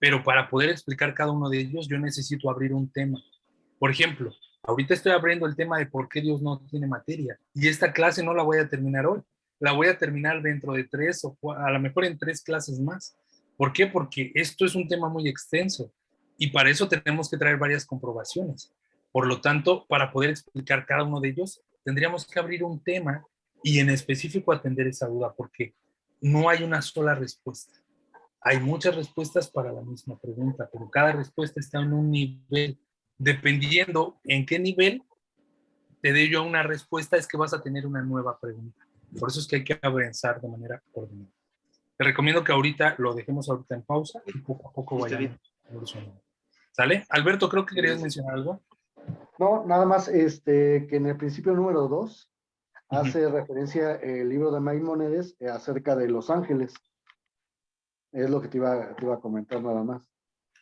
A: Pero para poder explicar cada uno de ellos, yo necesito abrir un tema. Por ejemplo, ahorita estoy abriendo el tema de por qué Dios no tiene materia. Y esta clase no la voy a terminar hoy. La voy a terminar dentro de 3 o 4, a lo mejor en 3 clases más. ¿Por qué? Porque esto es un tema muy extenso y para eso tenemos que traer varias comprobaciones. Por lo tanto, para poder explicar cada uno de ellos, tendríamos que abrir un tema y en específico atender esa duda, porque no hay una sola respuesta. Hay muchas respuestas para la misma pregunta, pero cada respuesta está en un nivel. Dependiendo en qué nivel te dé yo una respuesta, es que vas a tener una nueva pregunta. Por eso es que hay que avanzar de manera ordenada. Te recomiendo que ahorita lo dejemos ahorita en pausa y poco a poco vayamos evolucionando. ¿Sale? Alberto, creo que querías mencionar algo.
C: No, nada más que en el principio número 2 hace referencia el libro de Maimónides acerca de los ángeles. Es lo que te iba a comentar nada más.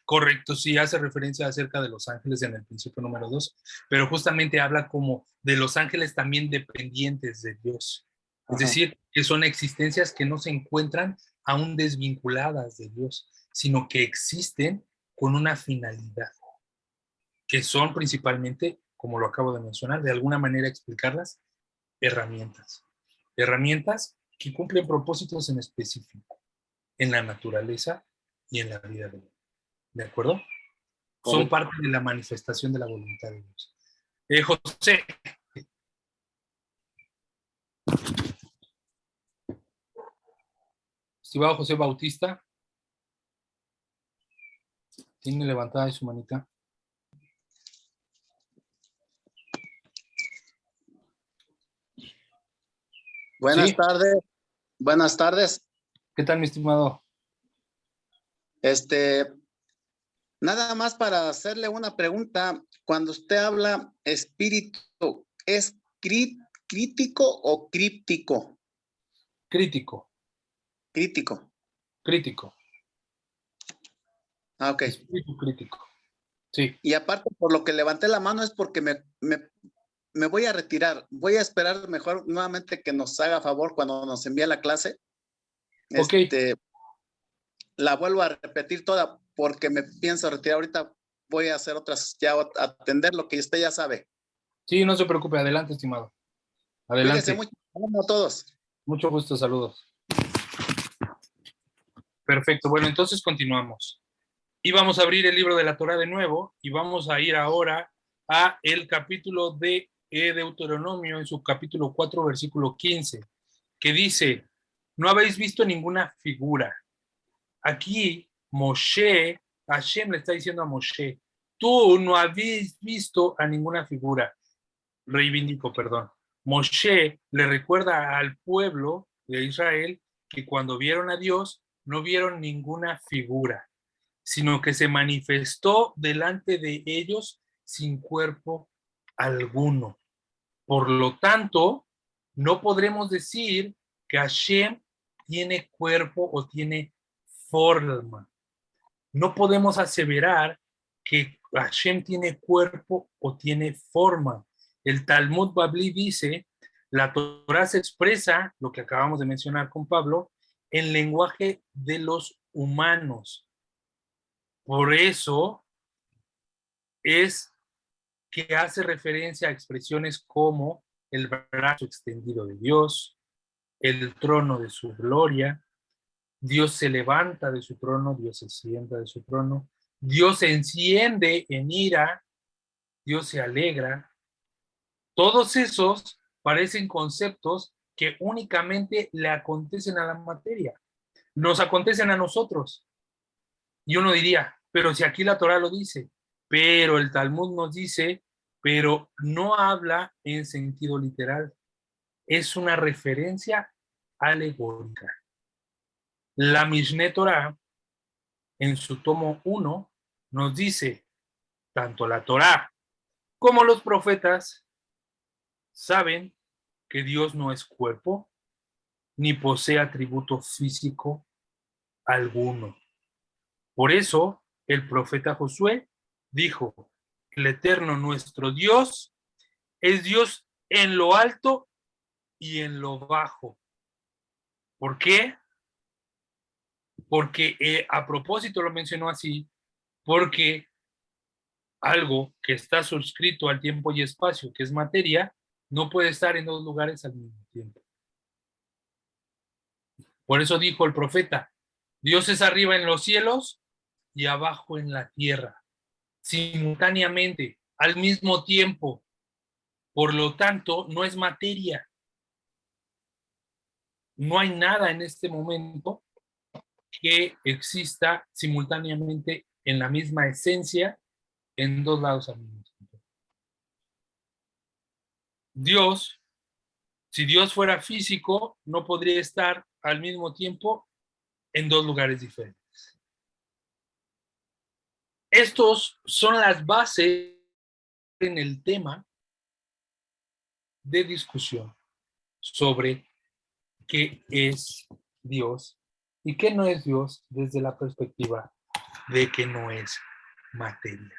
A: Correcto, sí, hace referencia acerca de los ángeles en el principio número 2, pero justamente habla como de los ángeles también dependientes de Dios. Es decir, que son existencias que no se encuentran aún desvinculadas de Dios, sino que existen con una finalidad, que son principalmente, como lo acabo de mencionar, de alguna manera explicarlas, herramientas. Herramientas que cumplen propósitos en específico, en la naturaleza y en la vida de Dios. ¿De acuerdo? Son parte de la manifestación de la voluntad de Dios. José. Estimado José Bautista, tiene levantada ahí su manita.
D: Buenas tardes. Buenas tardes.
A: ¿Qué tal, mi estimado?
D: Nada más para hacerle una pregunta. Cuando usted habla espíritu, ¿es crítico o críptico?
A: Crítico.
D: Crítico.
A: Crítico.
D: Ah, ok.
A: Espíritu crítico. Sí.
D: Y aparte, por lo que levanté la mano es porque me voy a retirar. Voy a esperar mejor nuevamente que nos haga favor cuando nos envíe la clase.
A: Ok.
D: La vuelvo a repetir toda porque me pienso retirar ahorita. Voy a hacer otras, ya a atender lo que usted ya sabe.
A: Sí, no se preocupe. Adelante, estimado. Adelante.
D: Cuídense mucho. Saludos a todos.
A: Mucho gusto. Saludos. Perfecto. Bueno, entonces continuamos. Y vamos a abrir el libro de la Torá de nuevo y vamos a ir ahora a el capítulo de Deuteronomio en su capítulo 4, versículo 15, que dice, no habéis visto ninguna figura. Aquí Moshe, Hashem le está diciendo a Moshe, tú no habéis visto a ninguna figura. reivindico, perdón. Moshe le recuerda al pueblo de Israel que cuando vieron a Dios no vieron ninguna figura, sino que se manifestó delante de ellos sin cuerpo alguno. Por lo tanto, no podremos decir que Hashem tiene cuerpo o tiene forma. No podemos aseverar que Hashem tiene cuerpo o tiene forma. El Talmud Babli dice, la Torah se expresa, lo que acabamos de mencionar con Pablo, en lenguaje de los humanos. Por eso es que hace referencia a expresiones como el brazo extendido de Dios, el trono de su gloria, Dios se levanta de su trono, Dios se sienta de su trono, Dios se enciende en ira, Dios se alegra. Todos esos parecen conceptos que únicamente le acontecen a la materia, nos acontecen a nosotros. Y uno diría, pero si aquí la Torah lo dice, pero el Talmud nos dice, pero no habla en sentido literal, es una referencia alegórica. La Mishneh Torah, en su tomo 1, nos dice, tanto la Torah como los profetas saben que Dios no es cuerpo, ni posee atributo físico alguno. Por eso, el profeta Josué dijo, el eterno nuestro Dios es Dios en lo alto y en lo bajo. ¿Por qué? Porque a propósito lo mencionó así, porque algo que está suscrito al tiempo y espacio, que es materia, no puede estar en dos lugares al mismo tiempo. Por eso dijo el profeta, Dios es arriba en los cielos y abajo en la tierra, simultáneamente, al mismo tiempo. Por lo tanto, no es materia. No hay nada en este momento que exista simultáneamente en la misma esencia en dos lados al mismo tiempo. Dios, si Dios fuera físico, no podría estar al mismo tiempo en dos lugares diferentes. Estos son las bases en el tema de discusión sobre qué es Dios y qué no es Dios desde la perspectiva de que no es materia.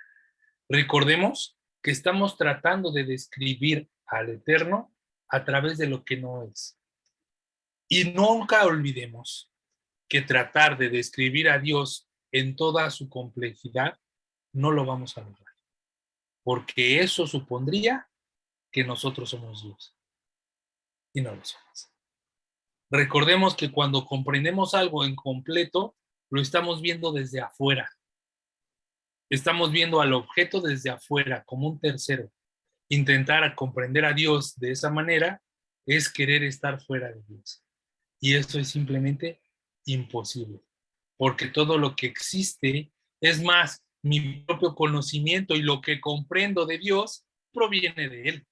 A: Recordemos que estamos tratando de describir al Eterno a través de lo que no es. Y nunca olvidemos que tratar de describir a Dios en toda su complejidad no lo vamos a lograr, porque eso supondría que nosotros somos Dios y no lo somos. Recordemos que cuando comprendemos algo en completo, lo estamos viendo desde afuera. Estamos viendo al objeto desde afuera, como un tercero. Intentar comprender a Dios de esa manera es querer estar fuera de Dios. Y eso es simplemente imposible, porque todo lo que existe, es más, mi propio conocimiento y lo que comprendo de Dios proviene de Él.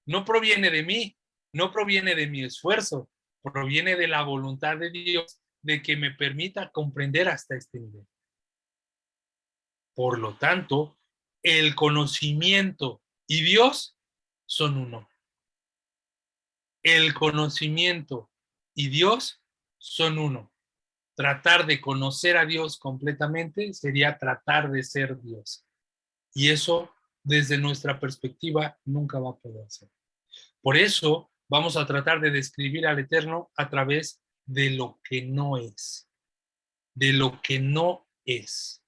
A: No proviene de mí, no proviene de mi esfuerzo, proviene de la voluntad de Dios de que me permita comprender hasta este nivel. Por lo tanto, el conocimiento y Dios son uno. El conocimiento y Dios son uno. Tratar de conocer a Dios completamente sería tratar de ser Dios. Y eso, desde nuestra perspectiva, nunca va a poder ser. Por eso, vamos a tratar de describir al Eterno a través de lo que no es. De lo que no es.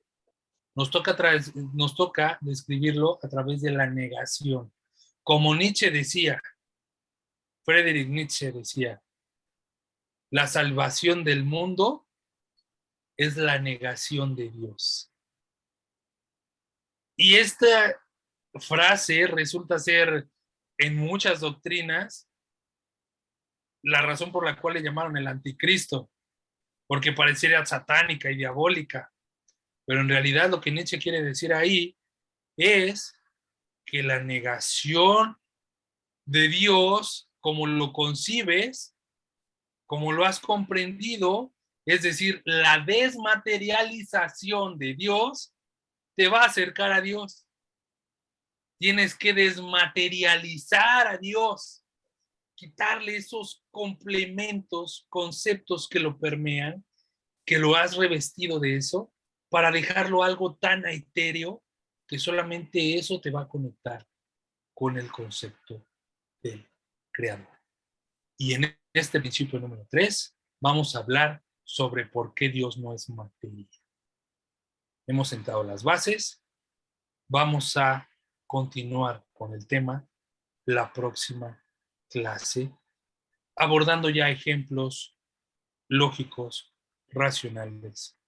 A: Nos toca describirlo a través de la negación. Como Nietzsche decía, Friedrich Nietzsche decía, la salvación del mundo es la negación de Dios. Y esta frase resulta ser en muchas doctrinas la razón por la cual le llamaron el anticristo, porque pareciera satánica y diabólica. Pero en realidad lo que Nietzsche quiere decir ahí es que la negación de Dios, como lo concibes, como lo has comprendido, es decir, la desmaterialización de Dios, te va a acercar a Dios. Tienes que desmaterializar a Dios, quitarle esos complementos, conceptos que lo permean, que lo has revestido de eso, para dejarlo algo tan etéreo que solamente eso te va a conectar con el concepto del Creador. Y en este principio número 3 vamos a hablar sobre por qué Dios no es materia. Hemos sentado las bases, vamos a continuar con el tema la próxima clase, abordando ya ejemplos lógicos, racionales,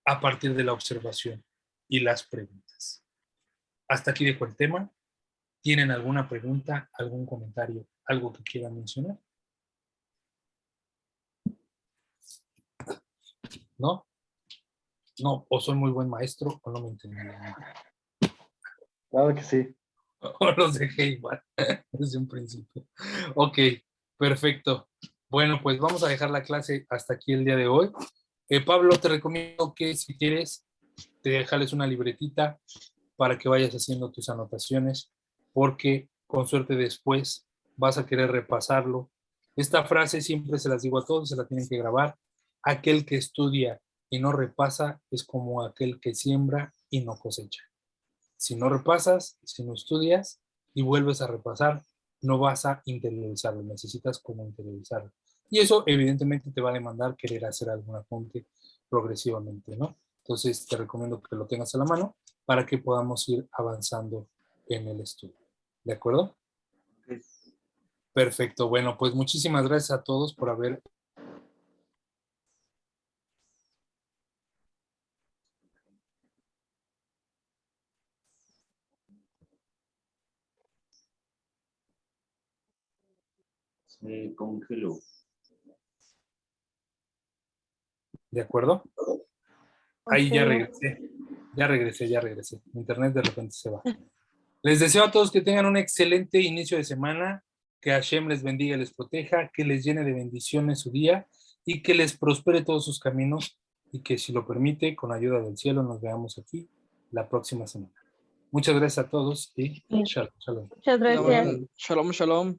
A: a partir de la observación y las preguntas. Hasta aquí dejo el tema. ¿Tienen alguna pregunta, algún comentario, algo que quieran mencionar? ¿No? No, o soy muy buen maestro o no me entendieron.
C: Claro que sí.
A: O los dejé igual desde un principio. Ok, perfecto. Bueno, pues vamos a dejar la clase hasta aquí el día de hoy. Pablo, te recomiendo que si quieres, te dejarles una libretita para que vayas haciendo tus anotaciones, porque con suerte después vas a querer repasarlo. Esta frase siempre se las digo a todos, se la tienen que grabar. Aquel que estudia y no repasa es como aquel que siembra y no cosecha. Si no repasas, si no estudias y vuelves a repasar, no vas a interiorizarlo, necesitas como interiorizarlo. Y eso evidentemente te va a demandar querer hacer algún apunte progresivamente, ¿no? Entonces te recomiendo que lo tengas a la mano para que podamos ir avanzando en el estudio. ¿De acuerdo? Perfecto. Bueno, pues muchísimas gracias a todos por haber...
B: Se congeló.
A: ¿De acuerdo? Ahí ya regresé. Ya regresé. Internet de repente se va. Les deseo a todos que tengan un excelente inicio de semana, que Hashem les bendiga y les proteja, que les llene de bendiciones su día y que les prospere todos sus caminos y que si lo permite, con ayuda del cielo, nos veamos aquí la próxima semana. Muchas gracias a todos y shalom, shalom.
E: Muchas gracias.
F: Shalom, shalom.